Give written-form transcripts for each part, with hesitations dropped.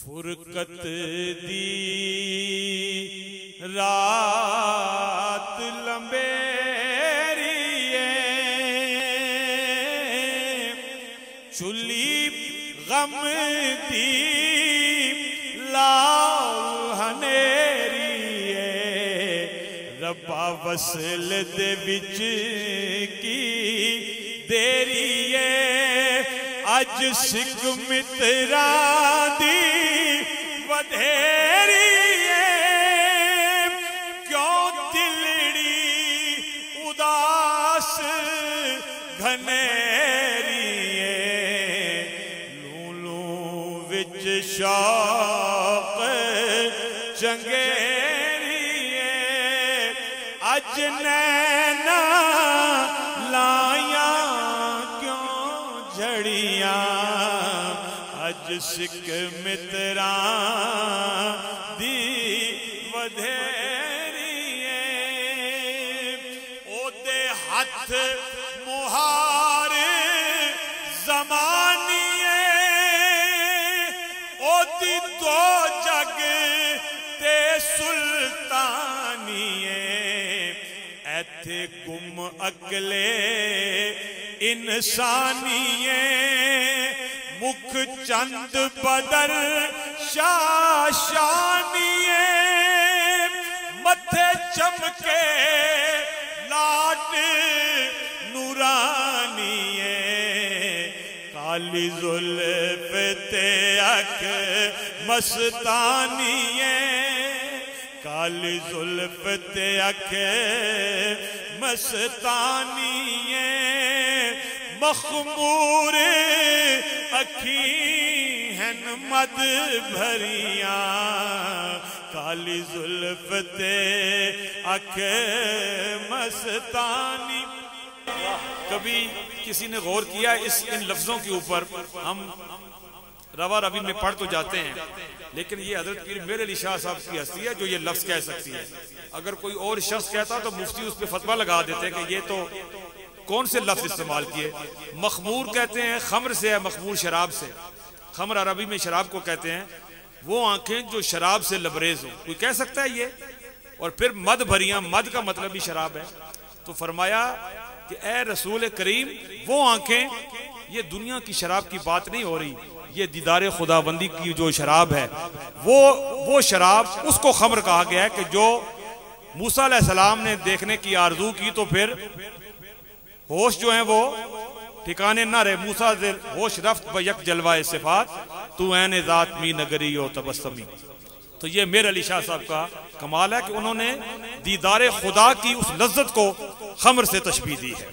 فرقت دی رات لمبیریے چلی غم دی لال ہنیریے ربا وصل دے وچ کی دیریے اج سکھ متران دی ودھیریے کیوں دلڑی اداس گھنیریے لولوں وچ شوق چنگیریے اج نینا لائیاں کیوں جھڑیاں اج سکھ متران دی ودھیریے او دے ہاتھ مہار زمانیے او دی دو جگ تے سلطانیے ایتھے گم اگلے انسانیے مکھ چند بدر شاشانیے متھے چمکے لاٹ نورانیے کالی زلف تے اکھ مستانیے کالی زلف تے اکھ مستانیے مخمور اکھی ہیں مد بھریاں کالی زلف تے اکھ مستانی. کبھی کسی نے غور کیا ان لفظوں کے اوپر؟ ہم روا روی میں پڑھ تو جاتے ہیں لیکن یہ حضرت پیر میر علی شاہ صاحب کی ہستی ہے جو یہ لفظ کہہ سکتی ہے. اگر کوئی اور شخص کہتا تو مفتی اس پہ فتویٰ لگا دیتے کہ یہ تو کون سے لفظ استعمال کیے. مخمور کہتے ہیں خمر سے ہے، مخمور شراب سے. خمر عربی میں شراب کو کہتے ہیں. وہ آنکھیں جو شراب سے لبریز ہوں، کوئی کہہ سکتا ہے یہ؟ اور پھر مد بھریاں، مد کا مطلب بھی شراب ہے. تو فرمایا کہ اے رسول کریم وہ آنکھیں، یہ دنیا کی شراب کی بات نہیں ہو رہی، یہ دیدار خداوندی کی جو شراب ہے وہ شراب، اس کو خمر کہا گیا ہے کہ جو موسیٰ علیہ السلام نے دیکھنے کی آرزو کی تو پھر ہوش جو ہیں وہ ٹھکانے نہ رہے. موسیٰ دل ہوش رفت بیک جلوہ صفات تو عین ذات می نگری و تبسمی. تو یہ میر علی شاہ صاحب کا کمال ہے کہ انہوں نے دیدار خدا کی اس لذت کو خمر سے تشبیہ دی ہے.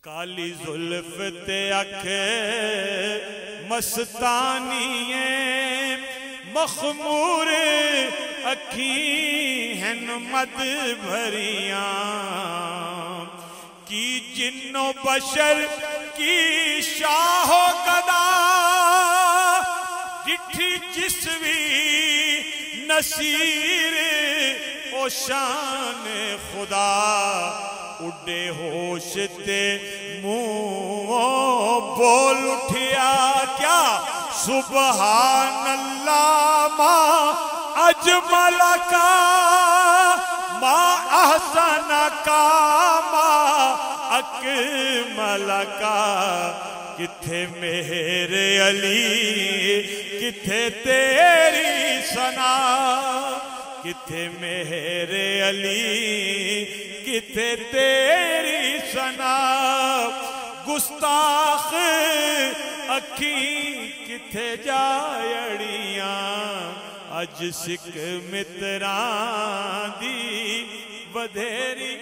کالی زلف تے اکھ مستانیے مخمور اکھی ہیں مد بھریاں کی جن و بشر کی شاہ و گدا ڈٹھی جسوی نصیر او شان خدا اڈے ہوش تے منہ بول اٹھیا کیا سبحان اللہ ما اجمل کا ما احسن کا ما اکمل کا. کتھے مہر علی کتھے تیری ثنا کتھے مہر علی کتھے تیری ثنا گستاخ اکھیں کتھے جایڑیاں اج سکھ متران دی ودھیری